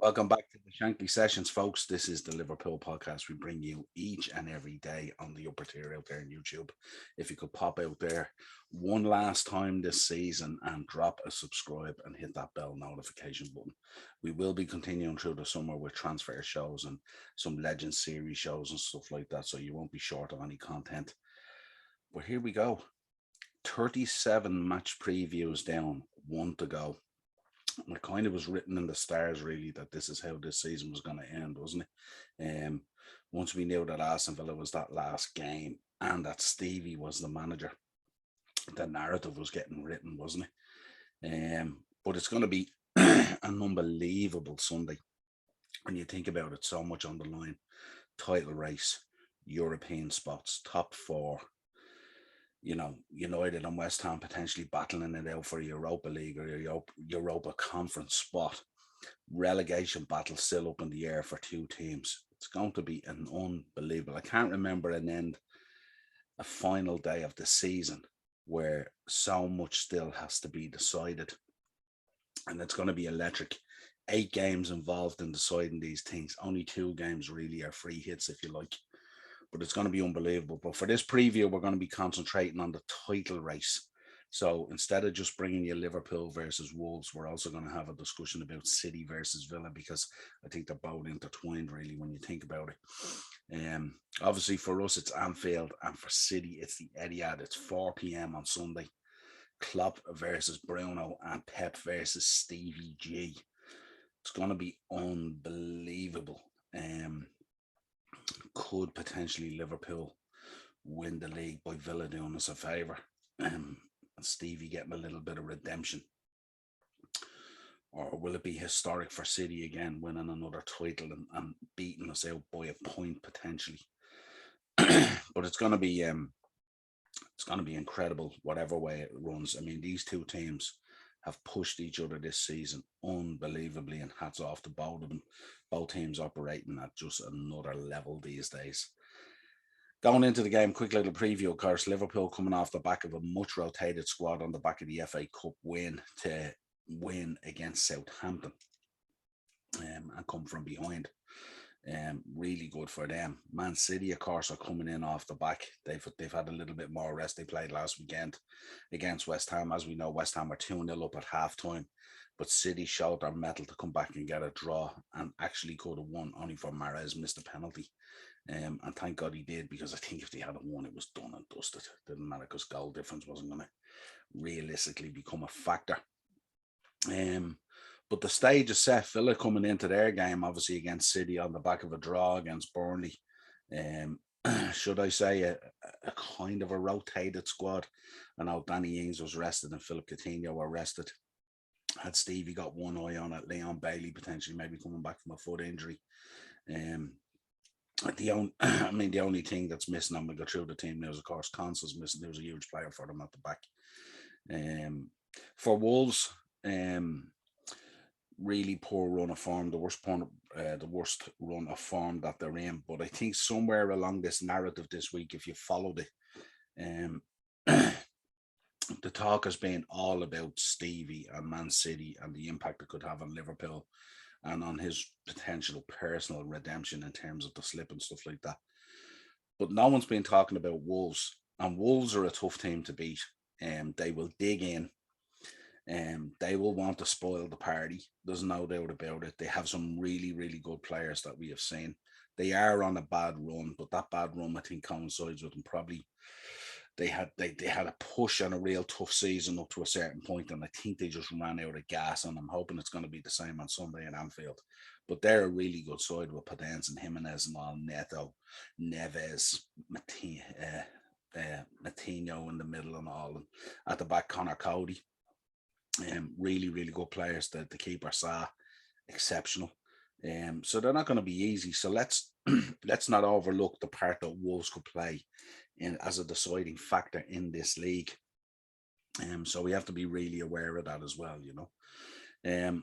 Welcome back to the Shankly Sessions, folks. This is the Liverpool podcast we bring you each and every day on the upper tier out there on YouTube. If you could pop out there one last time this season and drop a subscribe and hit that bell notification button. We will be continuing through the summer with transfer shows and some Legends series shows and stuff like that, so you won't be short of any content. But here we go. 37 match previews down, one to go. It kind of was written in the stars, really, that this is how this season was going to end, wasn't it? Once we knew that Aston Villa was that last game and that Stevie was the manager, the narrative was getting written, wasn't it? But it's going to be an unbelievable Sunday when you think about it. So much on the line: title race, European spots, top four. United and West Ham potentially battling it out for a Europa League or a Europa Conference spot. Relegation battle still up in the air for two teams. It's going to be an unbelievable. I can't remember a final day of the season where so much still has to be decided, and it's going to be electric. 8 games involved in deciding these things. Only 2 games really are free hits, if you like, but it's going to be unbelievable. But for this preview, we're going to be concentrating on the title race. So instead of just bringing you Liverpool versus Wolves, we're also going to have a discussion about City versus Villa, because I think they're both intertwined, really, when you think about it. Obviously, for us, it's Anfield, and for City, it's the Etihad. It's 4 p.m. on Sunday. Klopp versus Bruno, and Pep versus Stevie G. It's going to be unbelievable. Could potentially Liverpool win the league by Villa doing us a favour, and Stevie getting a little bit of redemption? Or will it be historic for City again, winning another title and beating us out by a point potentially? But it's going to be incredible whatever way it runs. I mean, these two teams have pushed each other this season unbelievably, and hats off to both of them. Both teams operating at just another level these days. Going into the game, quick little preview, of course. Liverpool coming off the back of a much rotated squad on the back of the FA Cup win to win against Southampton, and come from behind. Really good for them. Man City, of course, are coming in off the back. They've had a little bit more rest. They played last weekend against West Ham. As we know, West Ham are 2-0 up at half time, but City showed their mettle to come back and get a draw, and actually could have won, only for Mahrez missed a penalty. And thank God he did, because I think if they had won, it was done and dusted. It didn't matter, because goal difference wasn't going to realistically become a factor. But the stage is set. Villa coming into their game, obviously, against City on the back of a draw against Burnley. Should I say a kind of a rotated squad? I know Danny Ings was rested and Philip Coutinho were rested. Had Stevie got one eye on it, Leon Bailey potentially maybe coming back from a foot injury. The only thing that's missing, and we go through the team now, is of course Consel's missing. There was a huge player for them at the back. For Wolves, really poor run of form, the worst run of form that they're in. But I think somewhere along this narrative this week, if you followed it, the talk has been all about Stevie and Man City and the impact it could have on Liverpool and on his potential personal redemption in terms of the slip and stuff like that. But no one's been talking about Wolves, and Wolves are a tough team to beat. They will dig in. They will want to spoil the party. There's no doubt about it. They have some really, really good players that we have seen. They are on a bad run, but that bad run, I think, coincides with them. Probably they had a push and a real tough season up to a certain point, and I think they just ran out of gas. And I'm hoping it's going to be the same on Sunday in Anfield. But they're a really good side with Podence and Jimenez and all, Neto, Neves, Matinho in the middle and all, and at the back Connor Cody. Really, really good players. The keeper Sa, exceptional. So they're not going to be easy. So let's let's not overlook the part that Wolves could play in as a deciding factor in this league. So we have to be really aware of that as well, you know.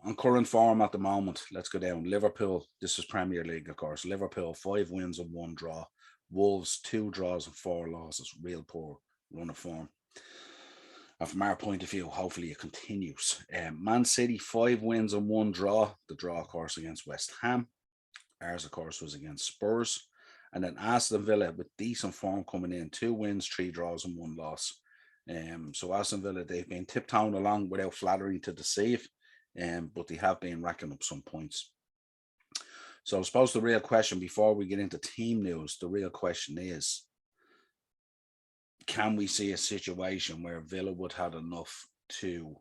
On current form at the moment, let's go down. Liverpool, this is Premier League, of course. Liverpool, 5 wins and 1 draw. Wolves, 2 draws and 4 losses. Real poor run of form. And from our point of view, hopefully it continues. Man City, 5 wins and 1 draw. The draw, of course, against West Ham. Ours, of course, was against Spurs. And then Aston Villa with decent form coming in, 2 wins, 3 draws, and 1 loss. So Aston Villa, they've been tiptoeing along without flattering to deceive, but they have been racking up some points. So I suppose the real question, before we get into team news, the real question is, can we see a situation where Villa would have enough to,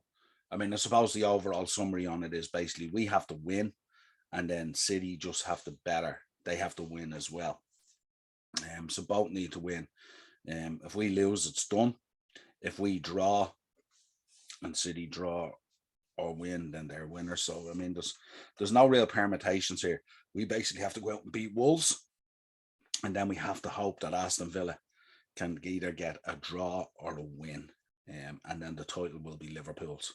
I mean, I suppose the overall summary on it is basically we have to win, and then City just have to better. They have to win as well. So both need to win. If we lose, it's done. If we draw and City draw or win, then they're winners. So I mean, there's no real permutations here. We basically have to go out and beat Wolves, and then we have to hope that Aston Villa can either get a draw or a win, and then the title will be Liverpool's.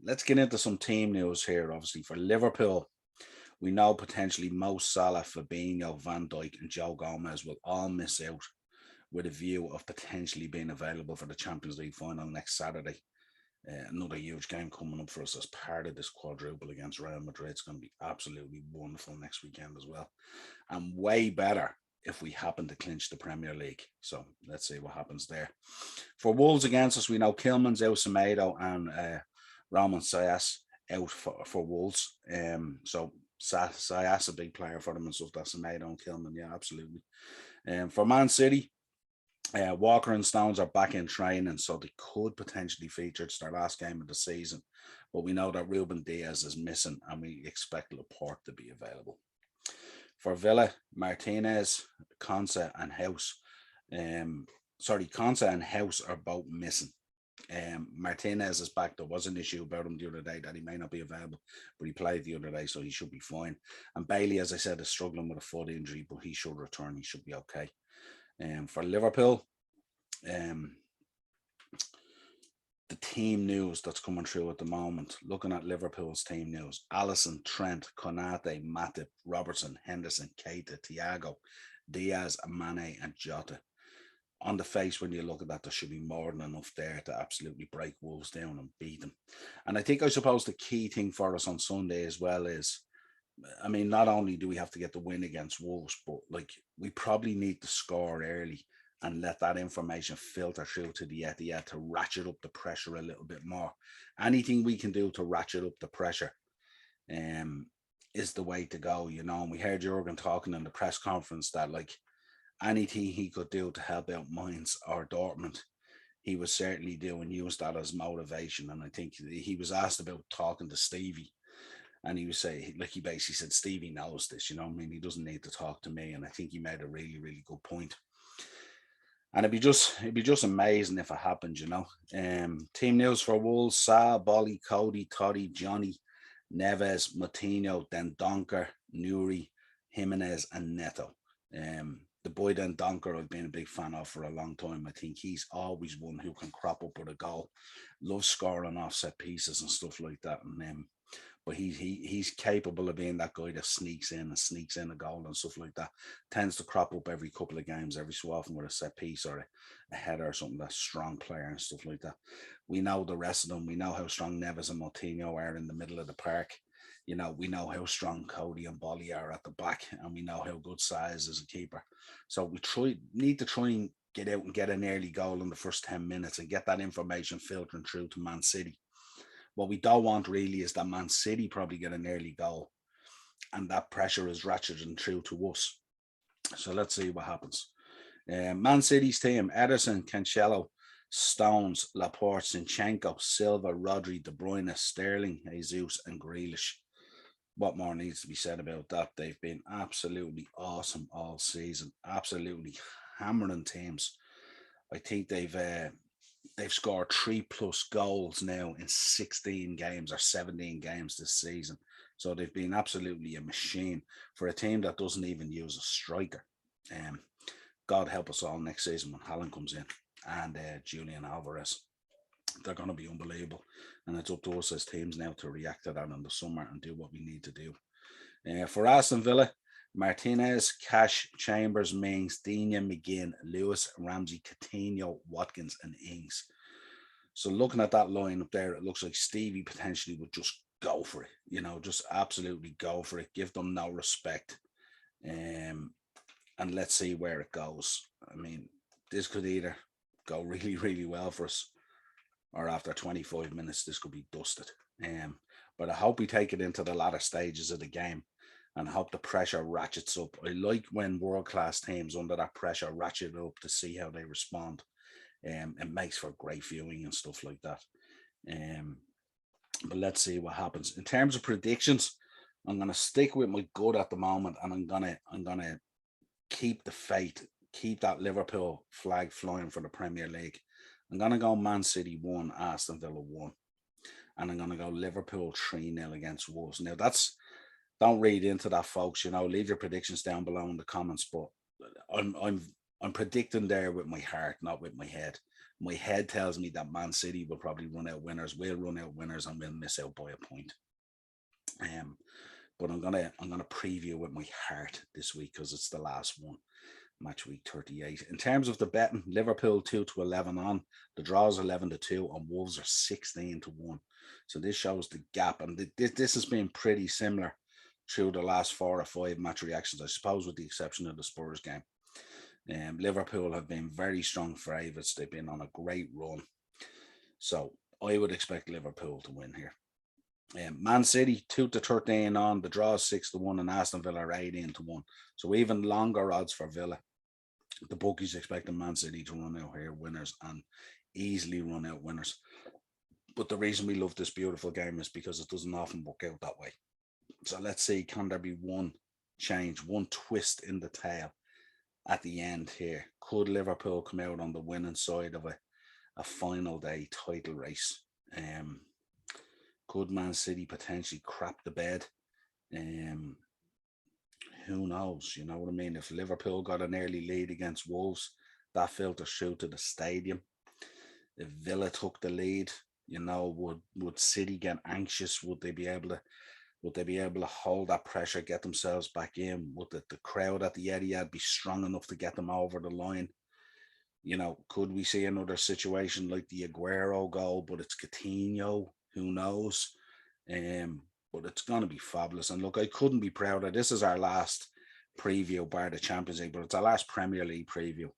Let's get into some team news here. Obviously, for Liverpool, we know potentially Mo Salah, Fabinho, Van Dijk, and Joe Gomez will all miss out, with a view of potentially being available for the Champions League final next Saturday. Another huge game coming up for us as part of this quadruple against Real Madrid. It's going to be absolutely wonderful next weekend as well, and way better if we happen to clinch the Premier League. So let's see what happens there. For Wolves against us, we know Kilman's out, Semedo, and Roman Sayas out for Wolves. So Sayas a big player for them and stuff. That's Semedo and Kilman, yeah, absolutely. For Man City, Walker and Stones are back in training, so they could potentially feature. It's their last game of the season, but we know that Ruben Diaz is missing, and we expect Laporte to be available. For Villa, Martinez, Konsa, and House. Konsa and House are both missing. Martinez is back. There was an issue about him the other day that he may not be available, but he played the other day, so he should be fine. And Bailey, as I said, is struggling with a foot injury, but he should return. He should be okay. For Liverpool, the team news that's coming through at the moment, looking at Liverpool's team news: Alisson, Trent, Konate, Matip, Robertson, Henderson, Keita, Thiago, Diaz, Mane, and Jota. On the face, when you look at that, there should be more than enough there to absolutely break Wolves down and beat them. And I suppose the key thing for us on Sunday as well is, I mean, not only do we have to get the win against Wolves, but like we probably need to score early and let that information filter through to the Etihad to ratchet up the pressure a little bit more. Anything we can do to ratchet up the pressure is the way to go, you know. And we heard Jurgen talking in the press conference that like anything he could do to help out Mainz or Dortmund, he was certainly doing, use that as motivation. And I think he was asked about talking to Stevie, and he was saying, like, he basically said, Stevie knows this, you know what I mean? He doesn't need to talk to me. And I think he made a really, really good point. And it'd be just amazing if it happened, you know. Team news for Wolves: Sa, Bolly, Cody, Toddy, Johnny, Neves, Moutinho, Dendoncker, Nuri, Jimenez, and Neto. The boy Dendoncker I've been a big fan of for a long time. I think he's always one who can crop up with a goal. Loves scoring off set pieces and stuff like that. And but he's capable of being that guy that sneaks in a goal and stuff like that. Tends to crop up every couple of games, every so often, with a set piece or a header or something. That's strong player and stuff like that. We know the rest of them. We know how strong Neves and Moutinho are in the middle of the park. You know, we know how strong Cody and Bolly are at the back, and we know how good Size is as a keeper. So we need to try and get out and get an early goal in the first 10 minutes and get that information filtering through to Man City. What we don't want really is that Man City probably get an early goal and that pressure is ratcheting through to us. So let's see what happens. Man City's team: Ederson, Cancelo, Stones, Laporte, Zinchenko, Silva, Rodri, De Bruyne, Sterling, Jesus, and Grealish. What more needs to be said about that? They've been absolutely awesome all season, absolutely hammering teams. I think they've scored 3+ goals now in 16 games or 17 games this season. So they've been absolutely a machine for a team that doesn't even use a striker. God help us all next season when Haaland comes in and Julian Alvarez. They're going to be unbelievable. And it's up to us as teams now to react to that in the summer and do what we need to do. For Aston Villa: Martinez, Cash, Chambers, Mings, Digne, McGinn, Lewis, Ramsey, Coutinho, Watkins, and Ings. So looking at that line up there, it looks like Stevie potentially would just go for it, you know, just absolutely go for it, give them no respect. And let's see where it goes. I mean, this could either go really, really well for us, or after 25 minutes, this could be dusted. But I hope we take it into the latter stages of the game and hope the pressure ratchets up. I like when world-class teams under that pressure ratchet up to see how they respond. It makes for great viewing and stuff like that. But let's see what happens. In terms of predictions, I'm gonna stick with my gut at the moment, and I'm gonna keep the faith, keep that Liverpool flag flying for the Premier League. I'm gonna go Man City 1, Aston Villa 1. And I'm gonna go Liverpool 3-0 against Wolves. Now that's, don't read into that, folks. You know, leave your predictions down below in the comments. But I'm predicting there with my heart, not with my head. My head tells me that Man City will probably run out winners, will run out winners, and will miss out by a point. But I'm gonna preview with my heart this week because it's the last one, match week 38. In terms of the betting, Liverpool 2-11 on, the draw is 11-2, and Wolves are 16-1. So this shows the gap, and this has been pretty similar through the last 4 or 5 match reactions, I suppose, with the exception of the Spurs game. Liverpool have been very strong favourites. They've been on a great run. So I would expect Liverpool to win here. Man City 2-13 on, the draw is 6-1, and Aston Villa are 18-1. So even longer odds for Villa. The bookies expecting Man City to run out here winners, and easily run out winners. But the reason we love this beautiful game is because it doesn't often work out that way. So let's see, can there be one change, one twist in the tail at the end here? Could Liverpool come out on the winning side of a final day title race? Could Man City potentially crap the bed? Who knows? You know what I mean? If Liverpool got an early lead against Wolves, that filters through to the stadium. If Villa took the lead, you know, would City get anxious? Would they be able to hold that pressure, get themselves back in? Would the crowd at the Etihad be strong enough to get them over the line? You know, could we see another situation like the Aguero goal, but it's Coutinho? Who knows? But it's going to be fabulous. And look, I couldn't be prouder. This is our last preview bar the Champions League, but it's our last Premier League preview.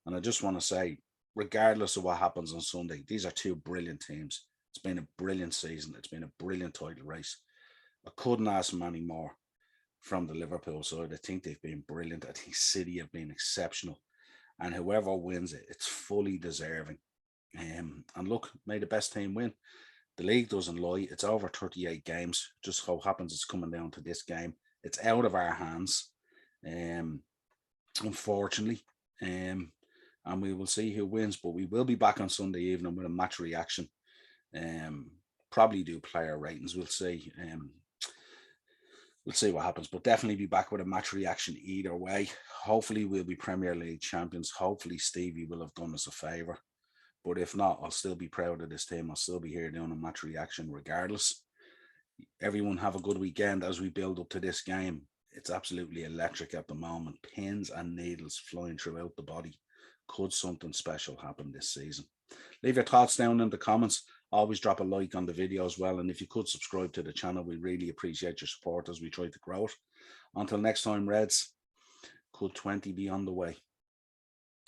And I just want to say, regardless of what happens on Sunday, these are 2 brilliant teams. It's been a brilliant season. It's been a brilliant title race. I couldn't ask them any more from the Liverpool side. I think they've been brilliant. I think City have been exceptional. And whoever wins it, it's fully deserving. And look, may the best team win. The league doesn't lie. It's over 38 games. Just so happens it's coming down to this game. It's out of our hands, unfortunately. And we will see who wins. But we will be back on Sunday evening with a match reaction. Probably do player ratings. We'll see. We'll see what happens. But definitely be back with a match reaction either way. Hopefully we'll be Premier League champions. Hopefully Stevie will have done us a favour. But if not, I'll still be proud of this team. I'll still be here doing a match reaction regardless. Everyone have a good weekend as we build up to this game. It's absolutely electric at the moment. Pins and needles flying throughout the body. Could something special happen this season? Leave your thoughts down in the comments. Always drop a like on the video as well. And if you could subscribe to the channel, we really appreciate your support as we try to grow it. Until next time, Reds, could 20 be on the way?